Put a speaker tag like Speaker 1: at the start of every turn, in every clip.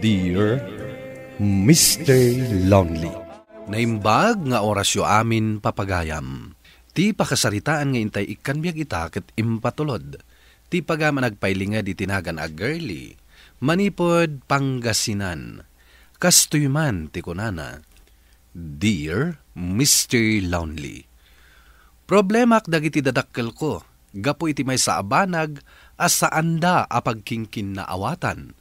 Speaker 1: Dear Mr. Lonely.
Speaker 2: Naimbag nga orasyo amin papagayam. Ti pakasaritaan nga intay ikanbiag ita ket impatulod. Ti pagama nagpailinga di tinagan a girly. Manipod Pangasinan. Kastuyman ti kunana. Dear Mr. Lonely. Problemak dagiti dadakkel ko. Gapo iti may sa abanag as sa anda apagkingkin na awatan.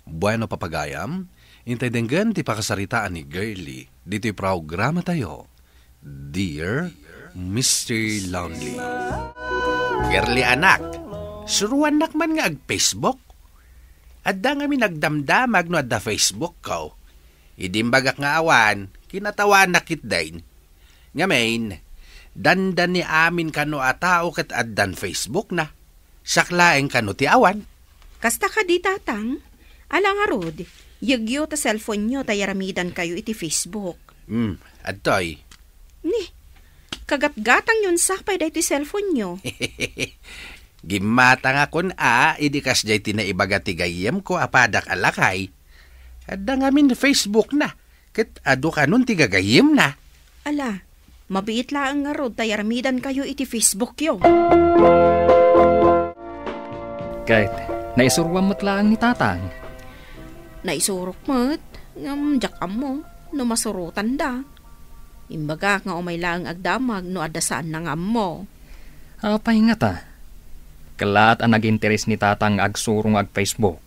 Speaker 2: Bueno papagayam, intay denggan ti pakasaritaan ni girly. Dito'y programa tayo. Dear Mr. Lonely.
Speaker 3: Girly anak, suruan nakman nga ag-Facebook. Adda nga mi nagdamdamag no adda Facebook ko. Idimbagak nga awan, kinatawan nakit dain. Nga main, dandan ni amin kano atao ket addan Facebook na. Saklaeng kano ti awan.
Speaker 4: Kasta ka di tatang, alang arod, yagyo ta cellphone nyo tayaramidan kayo iti Facebook.
Speaker 3: Adtoy.
Speaker 4: Ni, kagat-gatang yun sakpay da iti cellphone nyo.
Speaker 3: Gimata nga kun idikas jay tinaibaga ti gayem ko apadak alakay. Adda nga min Facebook na, ket adu kanon ti gagayem na.
Speaker 4: Ala, mabiit laang nga rod tayaramidan kayo iti Facebook yo.
Speaker 5: Kahit, naisurwam mo't lang ni tatang.
Speaker 4: Naisurok mo't, jakam mo, no masurutan da. Imbaga nga umay laang agdamag no adasaan na nga mo.
Speaker 5: Apay nga ta. Kalat ang nag-interes ni tatang agsurong ag-Facebook.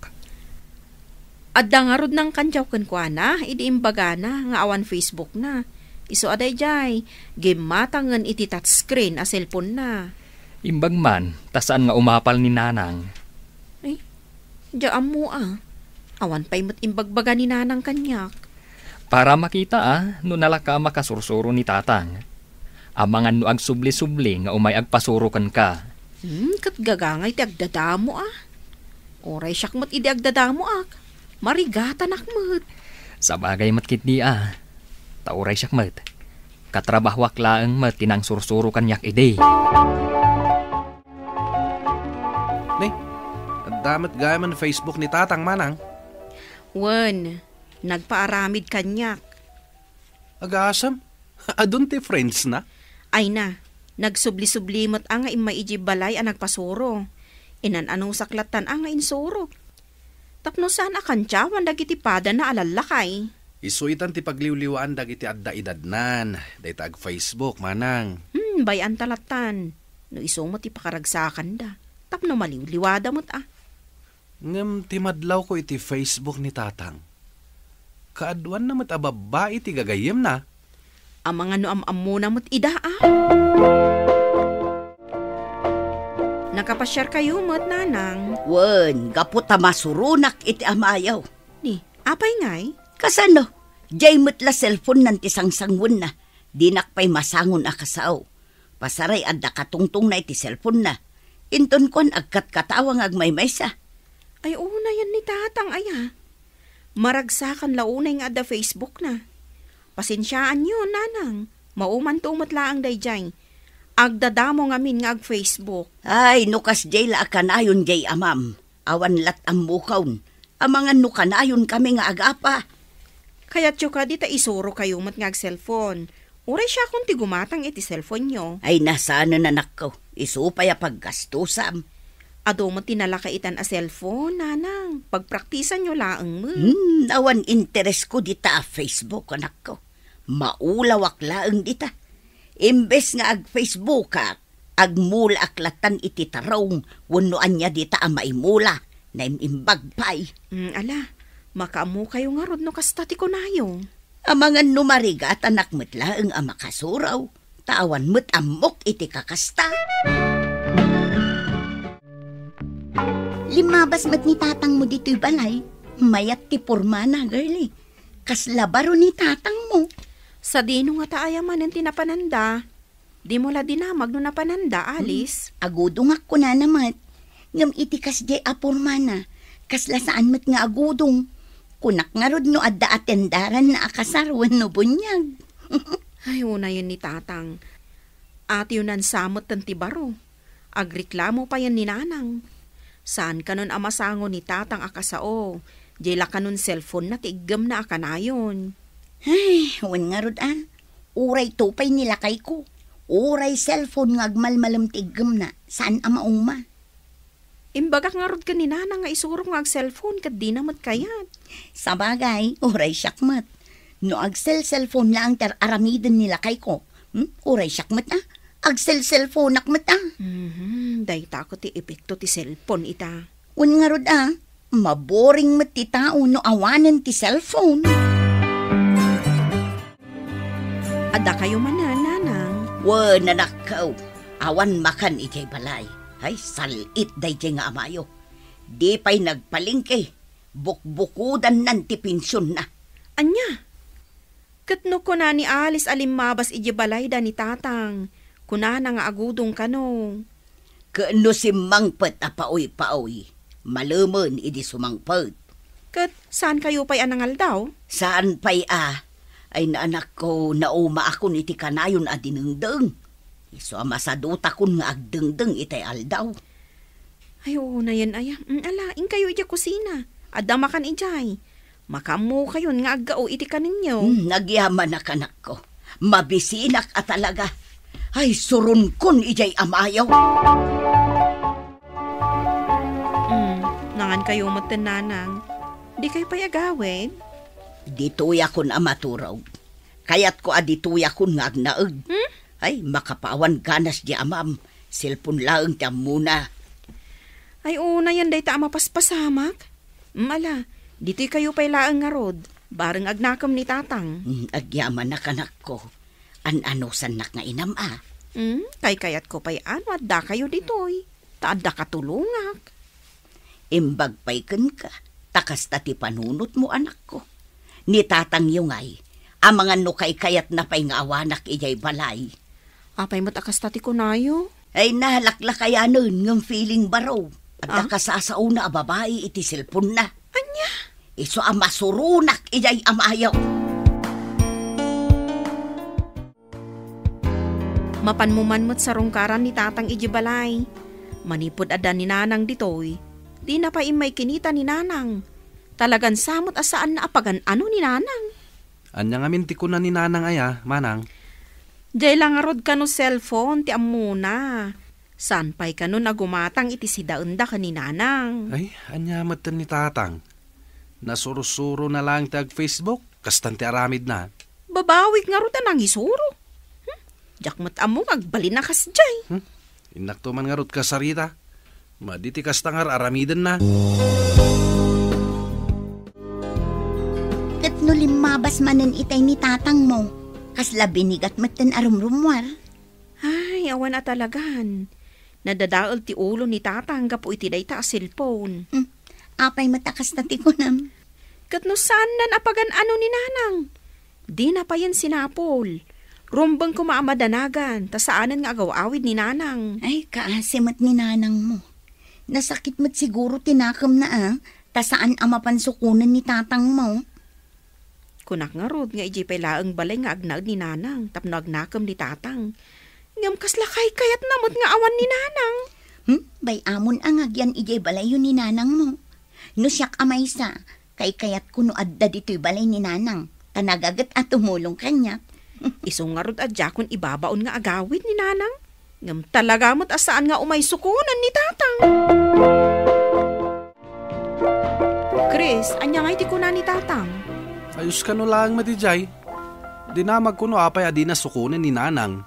Speaker 4: Adda nga rod ng kanjaw kankwana, idi imbaga na, nga awan Facebook na. Iso aday jay, gimatangan iti touchscreen a cellphone na.
Speaker 5: Imbag man, tasaan nga umapal ni nanang.
Speaker 4: Ay, diyan mo awan pa'y mo't imbagbaga ni nanang kanyak.
Speaker 5: Para makita no nalaka makasursuro ni tatang. Amangan no agsubli-subli nga umay agpasurukan ka.
Speaker 4: Kat gagangay ti agdadamo Oray siyak mo't idi agdadamo Marigatan akmat.
Speaker 5: Sabagay matkit di Tauray siyak mat. Katrabahwak laang mat tinang sursuro kanyak ide.
Speaker 2: Ni, damat gaya man Facebook ni tatang manang.
Speaker 4: Wan, nagpaaramid kanyak.
Speaker 2: Agasam? Adun ti friends na?
Speaker 4: Ay na, nagsubli-sublimot ang nga imaiji balay ang nagpasuro. Inan anong saklatan ang nga insuro. Tapno saan akantyawan dagiti pada na alalakay.
Speaker 2: Isuitan ti pagliwliwaan dagiti adda idadnan. Dahita ag Facebook manang.
Speaker 4: Bayan talatan. No iso mo ti pakaragsakan da. Tapno maliwliwada mo't
Speaker 2: Ngam timadlaw ko iti Facebook ni tatang. Kaadwan na mo't ababae ti gagayem na.
Speaker 4: Ang mga no am-am na mo't ida Nakapasyar kayo mo't nanang.
Speaker 6: Wen, gaputa masurunak iti amayaw.
Speaker 4: Ni, apay ngay?
Speaker 6: Kasano? Jay mo't la cellphone nan ti sangsangwon na. Dinak pa'y masangon akasaw. Pasaray adda katungtong na iti cellphone na. Inton kon agkat katawang agmaymaysa.
Speaker 4: Ay una yan ni tatang Maragsakan launay nga adda Facebook na. Pasensyaan yun, nanang. Mauman tumot laang dayjay. Agdadamo ngamin nga ag-Facebook.
Speaker 6: Ay, nukas jay la akanayon jay amam. Awan lat ang mukawn. Amangan nukanayon kami nga agapa.
Speaker 4: Kaya't yung ka dita isuro kayo mat nga ag-cellphone. Uray siya kung tigumatang iti cellphone nyo.
Speaker 6: Ay, nasaan na ko. Isupaya paggastusam.
Speaker 4: Ado mo tinalakaitan a cellphone, nanang. Pagpraktisan nyo laang mo.
Speaker 6: Awan interes ko dita a Facebook, anak ko. Maulawak laang dita. Imbes nga ag-Facebook agmula aklatan iti tarong, wanuan niya dita a maimula, na imbagpay.
Speaker 4: Ala, makaamu kayo nga rod no kastati ko nayo.
Speaker 6: Amangan numarigat anak mo't laang a makasuraw, tawan mo't amok iti kakasta. Limabas mat ni tatang mo dito'y balay, mayat ti pormana, girlie. Kaslabaro ni tatang mo.
Speaker 4: Sa dino nga taayaman ang tinapananda. Di mo la dinamag no napananda, Alice.
Speaker 6: Agudong ako na namat. Ngam iti kas jay apurmana. Kaslasaan mat nga agudong. Kunak nga rod no adda atendaran na akasarwan no bunyag.
Speaker 4: Ay, una yun ni tatang. At yun ang samot ng tibaro. Agreklamo pa yan ni nanang. Saan ka nun amasango ni tatang akasao? Jay laka nun cellphone na tiggam na akanayon.
Speaker 6: Ay, wan nga rod Uray tupay nilakay ko. Uray cellphone nga agmalmalam tiggam na. Saan amauma?
Speaker 4: Imbagak nga rod ka ni Nanang nga isurong nga ag cellphone kat di namat kayat.
Speaker 6: Sa bagay, uray syakmat. No agsel-cellphone lang aramidin nilakay ko. Uray syakmat Agsel-cellphone nakmat
Speaker 4: Dahita ko ti epekto ti cellphone ita.
Speaker 6: Un nga rod maboring mat ti tao no awanan ti cellphone.
Speaker 4: Ada kayo man na, Nanang.
Speaker 6: Nanakaw. Awan makan ijay balay. Ay, salit day jay nga amayo. Di pa'y nagpalingke. Bukbukudan nan ti pensyon na.
Speaker 4: Anya? Katno ko na ni Alice alimabas ijay balay da ni Tatang. Kuna na nga agudong kanong.
Speaker 6: Kaano si mangpet paoy-paoy. Malaman idi sumangpet.
Speaker 4: Kat saan kayo pa'y anangal daw?
Speaker 6: Saan pa'y Ay naanak ko nauma ako niti kanayon dinengdeng. Iso masaduta kun nga agdengdeng itay aldaw.
Speaker 4: Ay oo na yan aya. Ala, in kayo ija kusina. Adama kan ijay. Makamu kayon nga aggao iti kaninyo.
Speaker 6: Nagyaman na kanak ko. Mabisinak talaga. Ay surun kun ijay amayaw.
Speaker 4: Nangan kayo matenanang. Di kayo payagawin?
Speaker 6: Dituya kun amaturaw. Kayat ko adituya kun nga agnaeg. Ay makapawan ganas di amam. Silpon laeng ti muna.
Speaker 4: Ay una yan day ta mapaspasamak. Ala, dito'y kayo pa'y laeng nga rod. Bareng agnakam ni Tatang.
Speaker 6: Agyaman na kanak ko. Ano sanak nga inam
Speaker 4: Kayat ko pa'y ano at da kayo dito'y. Taadda katulungak.
Speaker 6: Imbag pa'y ka. Takas tati panunot mo anak ko. Ni Tatang yung ang mga nukay kayat na pa'y nga awanak ijay balay.
Speaker 4: Apay mo't akas tati ko nayo?
Speaker 6: Ay nalaklakayanon ng feeling baraw. At nakasasauna babae iti silpon na.
Speaker 4: Anya?
Speaker 6: Iso masurunak ijay amayaw.
Speaker 4: Mapanmuman mo't sarungkaran ni Tatang ijay balay. Manipod adan ni Nanang ditoy. Di na pa imay kinita ni Nanang. Talagan samot asaan na apagan ano ni Nanang.
Speaker 2: Anya nga minti ko na ni Nanang aya, Manang.
Speaker 4: Jay lang arod ka no cellphone ti amuna. San pa'y ka no nagumatang iti sidaunda ka ni Nanang.
Speaker 2: Ay, anya matan ni Tatang. Nasuro-suro na lang tag Facebook. Kastan ti aramid na.
Speaker 4: Babawik nga ro nang isuro. Diyak mat amo magbalin na kas jay.
Speaker 2: Inak to man nga rot kasarita. Maditi kastangar aramidan na.
Speaker 6: Kat no limabas manen itay ni Tatang mo. Kasla binigat matan arumrumwar.
Speaker 4: Ay, awan at talagan. Nadadaol ti ulo ni Tatang gapo iti day ta cellphone.
Speaker 6: Apay matakas na ti kunam.
Speaker 4: Kat no saan nan apagan ano ni Nanang? Di na pa yan sinapol. Rumbang ko maamadanagan, ta saanan nga agaw-awid ni Nanang.
Speaker 6: Ay, kaasimat ni Nanang mo. Nasakit mo't siguro tinakam na ta saan amapansukunan ni Tatang mo.
Speaker 4: Kunak nga rod nga iji pay laeng balay nga agnag ni Nanang, tapno agnakam ni Tatang. Ngam kaslakay kayat namot nga awan ni Nanang.
Speaker 6: Bay amon ang agyan ijay balay yun ni Nanang mo. No siyak amay sa, kay kayat kuno adda dito'y balay ni Nanang. Tanagagat at tumulong kanya.
Speaker 4: Isong nga rod adya kun ibabaon nga agawid ni Nanang. Ngam talaga mo't asaan nga umay sukunan ni Tatang. Chris, anya nga iti kuna ni Tatang?
Speaker 2: Ayos ka no lang matijay. Dinamag ko no apay adi na sukunan ni Nanang.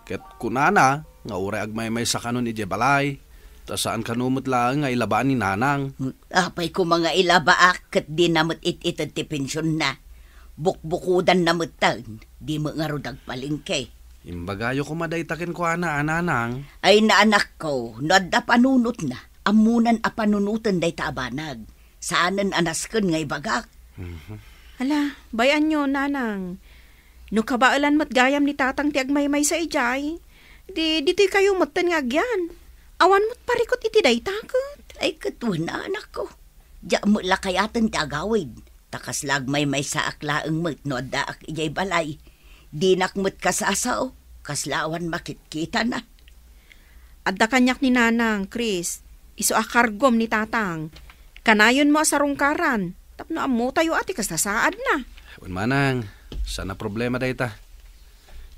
Speaker 2: Ket kunana, nga uray agmay-may sa kanon ije balay. Ta saan kanumot lang nga ilabaan ni Nanang.
Speaker 6: Apay ko mga ilabaak ket di namot it-itad ti pensyon na. Bukbukudan namot tan, di mo nga rodag palingke.
Speaker 2: Imbagayo ko madaytakin ko Nanang.
Speaker 6: Ay naanak ko, nadda panunot na. Amunan a panunutan day taabanag. Saanan anasken ngay bagak.
Speaker 4: Hala, bayan nyo, Nanang. No kabaalan mat gayam ni Tatang ti agmay-may sa ijay. Dito'y kayo matan nga agyan. Awan mo't parikot iti day takot.
Speaker 6: Ay katuan na anak ko. Diya mo lakayatan ti agawid. Takas lagmay-may sa aklaeng mo't no daak ijay balay. Dinak mo't kasasaw. Kaslawan makitkita na.
Speaker 4: Adda kanyak ni Nanang, Chris. Iso akargom ni Tatang. Kanayon mo asarungkaran. Tapno amo tayo ati kasasaad na.
Speaker 2: Wan manang, sana problema dayta.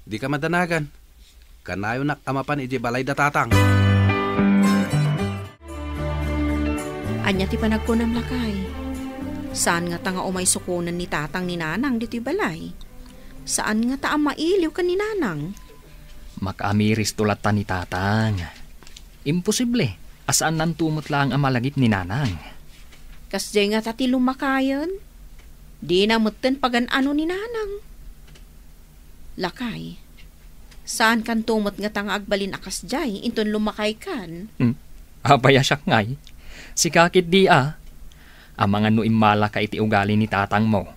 Speaker 2: Di ka madanagan. Kanayo nak amapan iti balay da tatang.
Speaker 4: Anya ti panagkunam lakay. Saan nga ta nga umay sukunan ni tatang ni nanang dito'y balay? Saan nga ta ang mailiw ka ni nanang?
Speaker 5: Makamiris tulatan ni tatang. Imposible. Asaan nan tumot lang ang malagip ni nanang.
Speaker 4: Kasjay nga tati lumakayan. Di na mutten pagan ano ni nanang. Lakay. Saan kan tumot nga tang agbalin akas jay, inton lumakay kan?
Speaker 5: Abaya siyak ngay. Si kakit di Amangan no imala ka iti ugali ni tatang mo.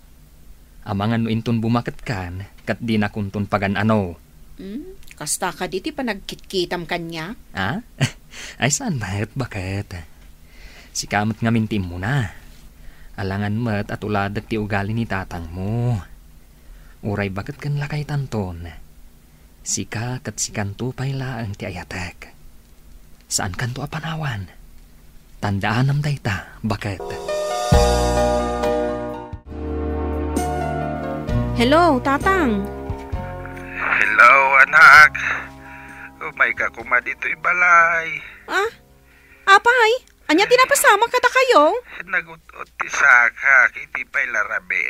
Speaker 5: Amangan no inton bumakat kan, kat di na kuntun pagan ano.
Speaker 4: Kasta ka diti panagkitkitam kanya?
Speaker 5: Ay saan bakit? Si kamot nga mintim mo na. Alangan mat at uladag ti ugali ni tatang mo. Uray bakit kan lakay tanton? Sika kat si kanto paylaang ti ayatek. Saan kanto apanawan? Tandaan am dayta, bakit?
Speaker 4: Hello, tatang.
Speaker 3: Hello, anak. Umay ka kuma dito'y balay.
Speaker 4: Apay, anya tinapasama kata kayo?
Speaker 3: Nagutot ti saka, kiti pa'y larabe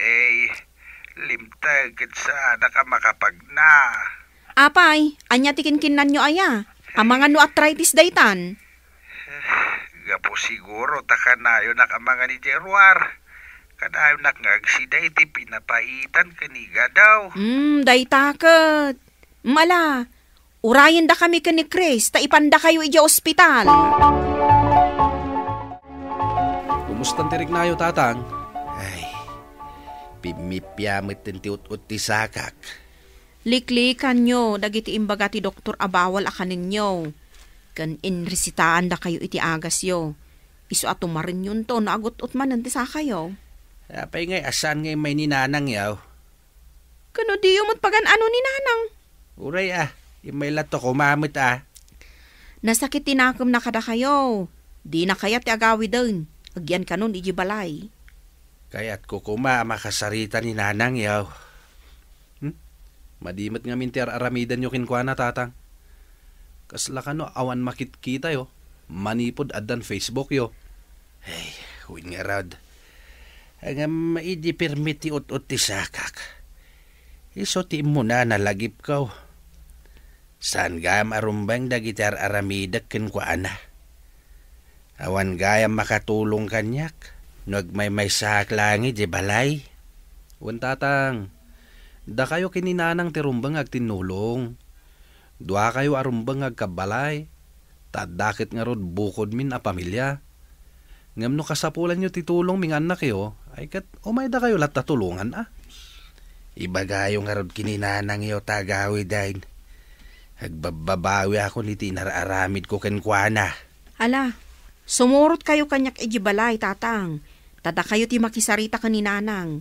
Speaker 3: limtag sa naka makapagna.
Speaker 4: Apay, anya tikinkinan nyo aya. Amangan no arthritis daytan.
Speaker 3: Gapo siguro takanayo nakamangan ni Jeruar. Kanayo nakagsida iti pinapaitan kaniga daw.
Speaker 4: Daytaket. Mala, urayan da kami ka ni Chris, ta ipanda kayo ija ospital.
Speaker 2: Kumustan tirik nayo tatang?
Speaker 3: Ay, pimipyamit ti ut-ut ti sakak.
Speaker 4: Liklikan nyo, dagiti imbaga ti Dr. Abawal akanin nyo. Kan inresitaan da kayo iti agas yo. Iso atumarin yun to, naagot-ut manan ti sa kayo.
Speaker 3: Apay ngay, asan ngay may ninanang yaw?
Speaker 4: Kano di yung pagan ano ni nanang?
Speaker 3: Uray imay lato kumamit
Speaker 4: Nasakit tinakam na kada kayo. Di na kaya ti agawi din. Agyan ka nun, iji balay.
Speaker 3: Kaya't kukuma makasarita ni nanang yaw.
Speaker 2: Madimot nga minti aramidan nyo kinkwana tatang. Kasla ka no, awan makitkita yo. Manipod adan Facebook yo.
Speaker 3: Ay, huwin nga rod. Ang maidi permiti ut-ut ti sakak. Iso ti mo na nalagip ko. Saan gayam arumbang dagitar aramidak kinkwana. Awan gayam makatulong kanyak. Nagmay sak langit di balay.
Speaker 2: Wan tatang. Da kayo kininanang tirumbang agtinulong. Dua kayo arumbang agkabalay. Tadakit nga rod bukod min a pamilya. Ngam no kasapulan nyo titulong ming anak yo, ay kat umay da kayo lat tatulungan
Speaker 3: Iba gayo nga rod kininanang yo tagawi dahin. Agbababawi ako ni tinararamid ko kenkwana.
Speaker 4: Ala, sumurot kayo kanyak ijibalay, tatang. Tada kayo ti makisarita kaninanang.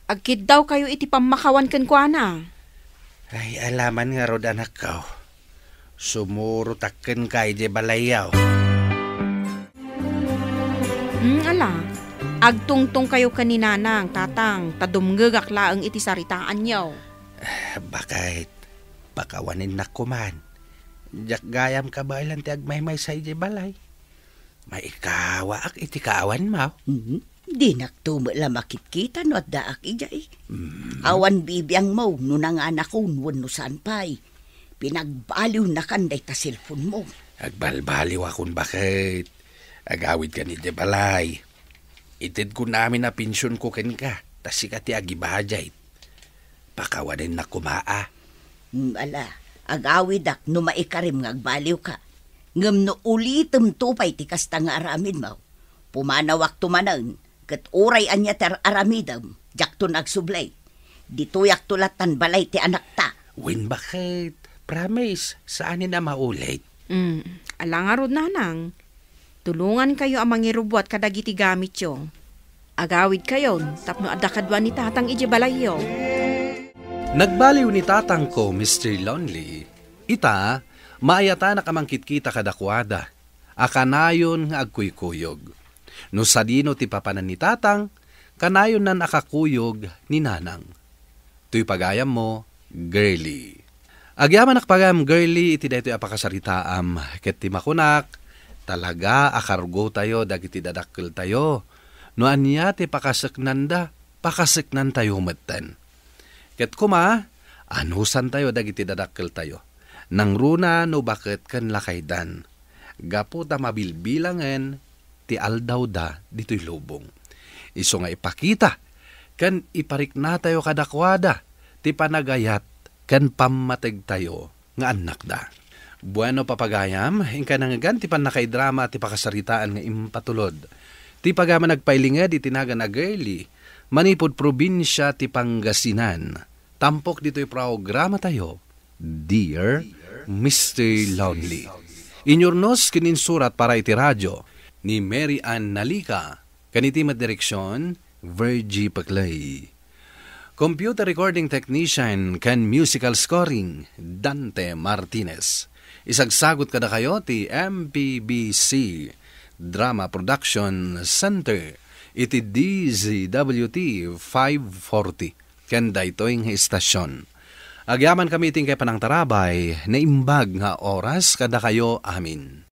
Speaker 4: Agkid daw kayo iti pamakawan kenkwana.
Speaker 3: Ay, alaman nga rod anak ko. Sumurot akken kay di balayaw.
Speaker 4: Ala, agtungtong kayo kaninanang, tatang. Tadumgagak laang iti saritaan nyo.
Speaker 3: Bakit? Pakawanin na kuman. Jak gayam ka ba ilang ti agmay sa iti balay? May ikawa ak iti kaawan mo.
Speaker 6: Di naktumala makikita no at daak ijay. Awan bibiyang mo no nanganakon wano saan pa'y. Pinagbaliw na kanday ta cellphone mo.
Speaker 3: Agbalbaliw akon bakit? Agawid ka ni di balay. Itid ko namin na pensyon ko ken ka. Tas sikati agibahajay. Pakawanin na kumaa.
Speaker 6: Ala, agawid ak no maikarim nga agbaliw ka. Ngam no ulitem tupay ti kasta nga aramid mo. Pumanawak tumanan. Kat oray anya ter aramidam, jakto nagsublay. Dituyak tulatan balay ti anak ta.
Speaker 3: Win bakit? Promise, saan na maulit?
Speaker 4: Ala nga rod nanang. Tulungan kayo ang mangirubwat kadagiti gamit yo. Agawid kayo, tapno adakadwa ni tatang ijibalay yo.
Speaker 2: Nagbaliw ni tatang ko, Mr. Lonely. Ita, maayata na kamangkit kita kadakwada. Akanayon nga agkuykuyog. No sa dino ti papanan ni tatang, kanayon na nakakuyog ni nanang. Tuy pagayam mo, girly. Agyaman nakpagam girly, iti daytoy apakasaritaam, ket ti makunak, talaga akargo tayo, dagiti dadakkel tayo. No anya ti pakasaknan tayo metten. Ket kuma, anusan tayo dagiti dadakkel tayo. Nang runa no bakit ken lakaydan. Gapo ta mabilbilangen ti aldaw da dito'y lubong. Iso nga ipakita, ken iparik na tayo kadakwada, ti panagayat, ken pammateg tayo, nga anak da. Bueno papagayam, ingka nangagan ti panakaidrama ti pakasaritaan nga impatulod. Ti pagama nagpailinged itinaga na girly, manipod probinsya ti Pangasinan. Tampok dito'y programa tayo, Dear Mr. Lonely. Inyornos kininsurat para iti radyo ni Mary Ann Nalica, kaniti direksyon, Virgie Paclay. Computer recording technician kan musical scoring, Dante Martinez. Isagsagot kada kayo ti MPBC Drama Production Center, iti DZWT 540, ken daytoy nga istasyon. Agyaman kami ting kay panang tarabay na imbag nga oras kada kayo amin.